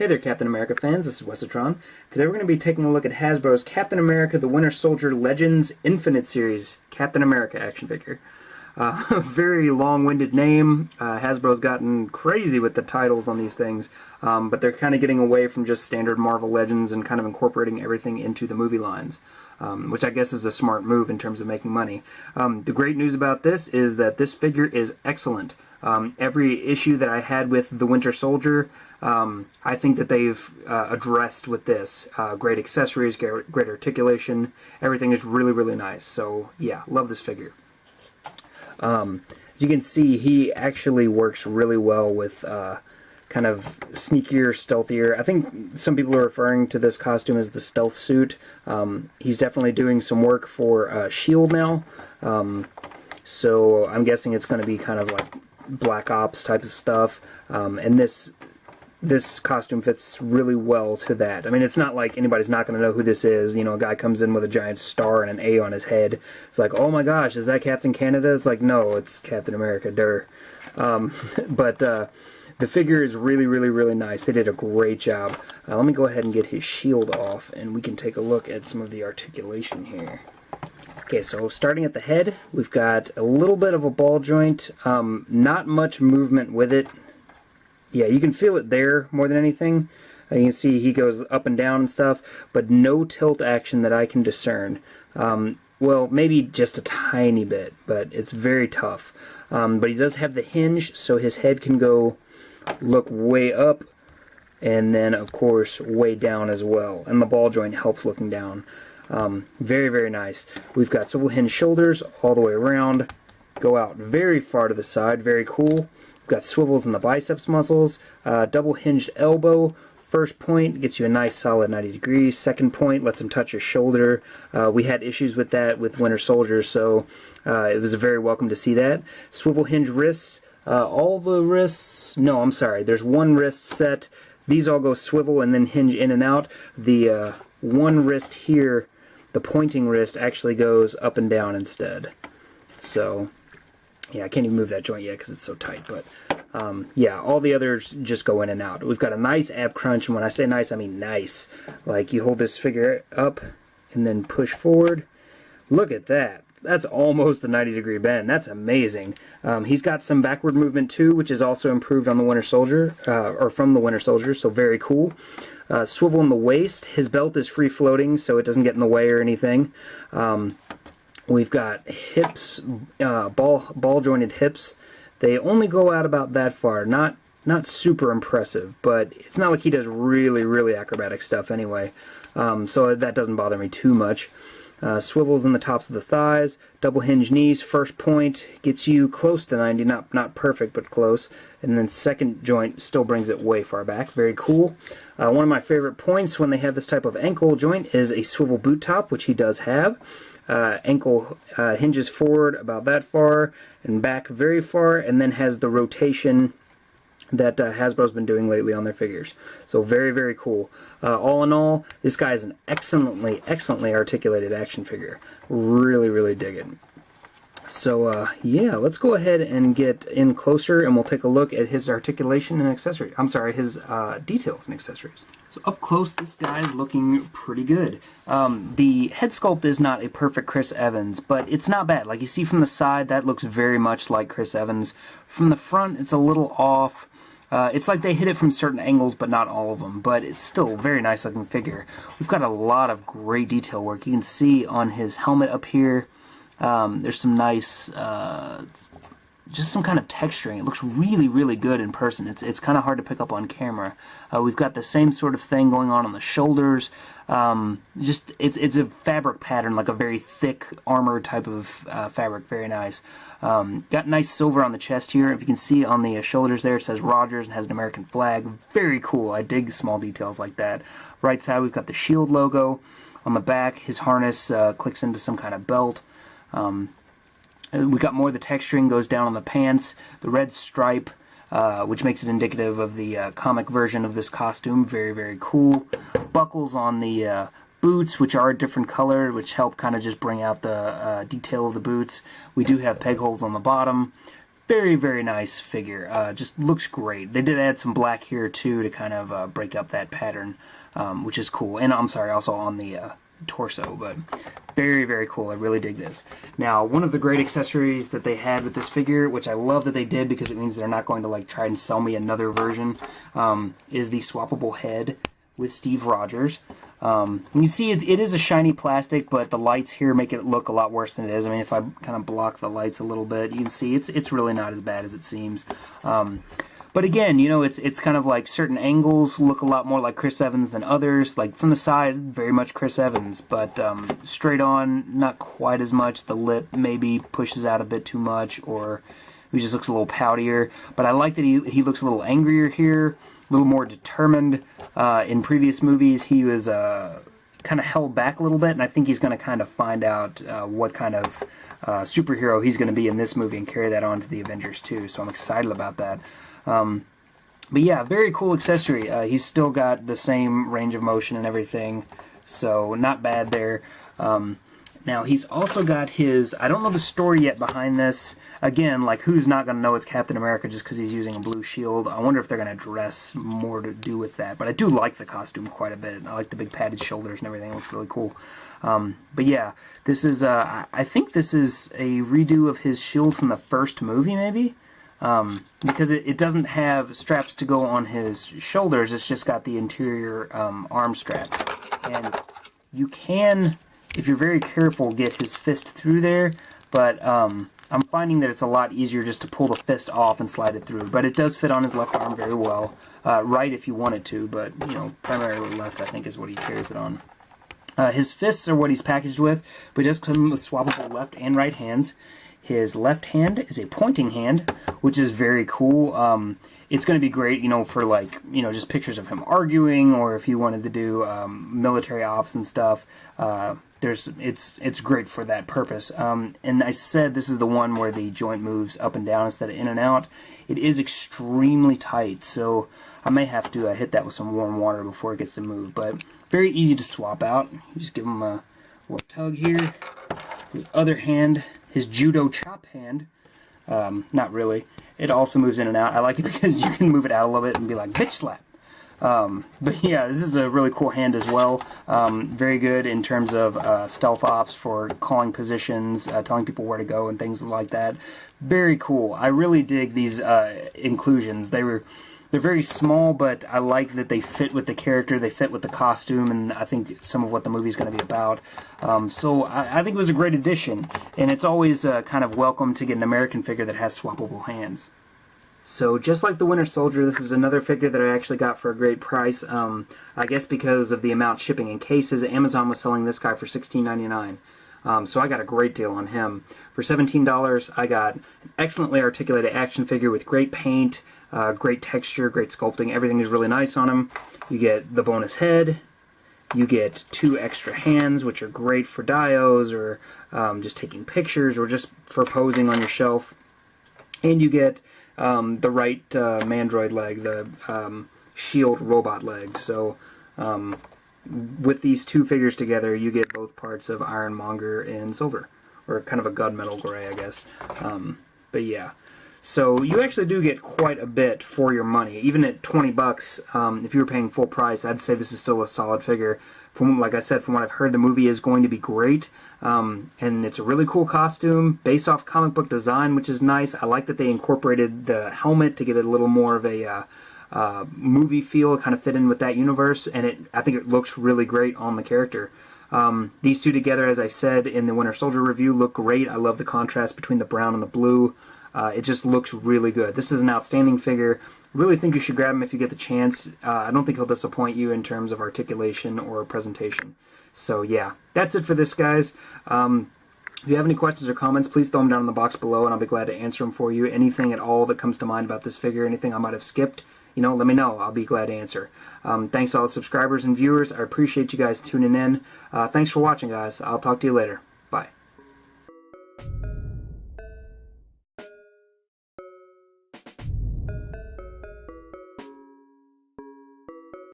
Hey there, Captain America fans, this is Wesatron. Today we're going to be taking a look at Hasbro's Captain America the Winter Soldier Legends Infinite Series Captain America action figure. Very long-winded name. Hasbro's gotten crazy with the titles on these things, but they're kind of getting away from just standard Marvel Legends and kind of incorporating everything into the movie lines, which I guess is a smart move in terms of making money. The great news about this is that this figure is excellent. Every issue that I had with the Winter Soldier, I think that they've addressed with this. Great accessories, great articulation, everything is really, really nice. So yeah, love this figure. As you can see, he actually works really well with kind of sneakier, stealthier. I think some people are referring to this costume as the stealth suit. He's definitely doing some work for S.H.I.E.L.D. now, so I'm guessing it's going to be kind of like Black Ops type of stuff, and this costume fits really well to that. I mean, it's not like anybody's not going to know who this is. You know, a guy comes in with a giant star and an A on his head. It's like, oh my gosh, is that Captain Canada? It's like, no, it's Captain America, durr. But the figure is really, really, really nice. They did a great job. Let me go ahead and get his shield off, and we can take a look at some of the articulation here. Okay, so starting at the head, we've got a little bit of a ball joint. Not much movement with it. Yeah, you can feel it there more than anything. You can see he goes up and down and stuff, but no tilt action that I can discern. Well, maybe just a tiny bit, but it's very tough. But he does have the hinge, so his head can go look way up, and then, of course, way down as well. And the ball joint helps looking down. Very, very nice. We've got swivel hinge shoulders all the way around. Go out very far to the side. Very cool. Got swivels in the biceps muscles, double hinged elbow. First point gets you a nice solid 90 degrees. Second point lets him touch your shoulder. We had issues with that with Winter Soldier, so it was very welcome to see that. Swivel hinge wrists. All the wrists, no, I'm sorry, there's one wrist set. These all go swivel and then hinge in and out. The one wrist here, the pointing wrist, actually goes up and down instead. So yeah, I can't even move that joint yet because it's so tight, but yeah, all the others just go in and out. We've got a nice ab crunch, and when I say nice, I mean nice. Like, you hold this figure up and then push forward. Look at that. That's almost a 90-degree bend. That's amazing. He's got some backward movement too, which is also improved on the Winter Soldier, or from the Winter Soldier, so very cool. Swivel in the waist. His belt is free-floating, so it doesn't get in the way or anything. We've got hips, ball-jointed hips. They only go out about that far. Not super impressive, but it's not like he does really, really acrobatic stuff anyway. So that doesn't bother me too much. Swivels in the tops of the thighs. Double hinge knees. First point gets you close to 90. Not perfect, but close. And then second joint still brings it way far back. Very cool. One of my favorite points when they have this type of ankle joint is a swivel boot top, which he does have. Ankle hinges forward about that far and back very far, and then has the rotation that Hasbro's been doing lately on their figures. So very, very cool. All in all, this guy is an excellently articulated action figure. Really, really dig it. So yeah, let's go ahead and get in closer, and we'll take a look at his articulation and accessories. I'm sorry, his details and accessories. So up close, this guy's looking pretty good. The head sculpt is not a perfect Chris Evans, but it's not bad. Like, you see from the side, that looks very much like Chris Evans. From the front, it's a little off. It's like they hit it from certain angles, but not all of them. But it's still a very nice looking figure. We've got a lot of great detail work. You can see on his helmet up here, there's some nice, just some kind of texturing. It looks really, really good in person. It's kind of hard to pick up on camera. We've got the same sort of thing going on the shoulders. Just it's a fabric pattern, like a very thick armor type of fabric. Very nice. Got nice silver on the chest here. If you can see on the shoulders there, it says Rogers and has an American flag. Very cool. I dig small details like that. Right side, we've got the S.H.I.E.L.D. logo. On the back, his harness clicks into some kind of belt. We got more of the texturing, goes down on the pants, the red stripe, which makes it indicative of the comic version of this costume. Very, very cool. Buckles on the boots, which are a different color, which help kind of just bring out the detail of the boots. We do have peg holes on the bottom. very, very nice figure. Just looks great. They did add some black here too to kind of break up that pattern, which is cool. And I'm sorry, also on the torso, but very, very cool. I really dig this. Now, one of the great accessories that they had with this figure, which I love that they did because it means they're not going to like try and sell me another version, is the swappable head with Steve Rogers. You see it is a shiny plastic, but the lights here make it look a lot worse than it is. I mean, if I kind of block the lights a little bit, you can see it's really not as bad as it seems. But again, you know, it's kind of like certain angles look a lot more like Chris Evans than others. Like from the side, very much Chris Evans, but straight on, not quite as much. The lip maybe pushes out a bit too much, or he just looks a little poutier. But I like that he looks a little angrier here, a little more determined. In previous movies, he was kind of held back a little bit, and I think he's going to kind of find out what kind of superhero he's going to be in this movie and carry that on to the Avengers too. So I'm excited about that. But yeah, very cool accessory. He's still got the same range of motion and everything, so not bad there. Now he's also got his, I don't know the story yet behind this. Again, like who's not going to know it's Captain America just because he's using a blue shield? I wonder if they're going to address more to do with that. But I do like the costume quite a bit. I like the big padded shoulders and everything. It looks really cool. But yeah, this is, I think this is a redo of his shield from the first movie, maybe? Because it doesn't have straps to go on his shoulders. It's just got the interior arm straps. And you can, if you're very careful, get his fist through there. But I'm finding that it's a lot easier just to pull the fist off and slide it through. But it does fit on his left arm very well. Right if you want it to, but you know, primarily left I think is what he carries it on. His fists are what he's packaged with, but he does come with swappable left and right hands. His left hand is a pointing hand, which is very cool. It's going to be great, you know, for like, you know, just pictures of him arguing, or if you wanted to do military ops and stuff. It's great for that purpose. And I said this is the one where the joint moves up and down instead of in and out. It is extremely tight, so I may have to hit that with some warm water before it gets to move. But very easy to swap out. You just give him a little tug here. His other hand, his judo chop hand, not really. It also moves in and out. I like it because you can move it out a little bit and be like, bitch slap. But yeah, this is a really cool hand as well. Very good in terms of stealth ops for calling positions, telling people where to go and things like that. Very cool. I really dig these inclusions. They're very small, but I like that they fit with the character, they fit with the costume, and I think some of what the movie's going to be about. So I think it was a great addition, and it's always kind of welcome to get an American figure that has swappable hands. So just like the Winter Soldier, this is another figure that I actually got for a great price. I guess because of the amount shipping in cases, Amazon was selling this guy for $16.99. So I got a great deal on him. For $17, I got an excellently articulated action figure with great paint, great texture, great sculpting. Everything is really nice on him. You get the bonus head. You get 2 extra hands, which are great for dios or just taking pictures or just for posing on your shelf. And you get the right Mandroid leg, the shield robot leg. So with these 2 figures together, you get both parts of Ironmonger in silver, or kind of a gunmetal gray, I guess. But yeah, so you actually do get quite a bit for your money. Even at $20, if you were paying full price, I'd say this is still a solid figure. From, like I said, from what I've heard, the movie is going to be great. And it's a really cool costume based off comic book design, which is nice. I like that they incorporated the helmet to give it a little more of a movie feel, kind of fit in with that universe, and I think it looks really great on the character. These 2 together, as I said in the Winter Soldier review, look great. I love the contrast between the brown and the blue. It just looks really good. This is an outstanding figure. Really think you should grab him if you get the chance. I don't think he'll disappoint you in terms of articulation or presentation. So yeah, that's it for this, guys. If you have any questions or comments, please throw them down in the box below, and I'll be glad to answer them for you. Anything at all that comes to mind about this figure, anything I might have skipped, you know, let me know. I'll be glad to answer. Thanks to all the subscribers and viewers. I appreciate you guys tuning in. Thanks for watching, guys. I'll talk to you later.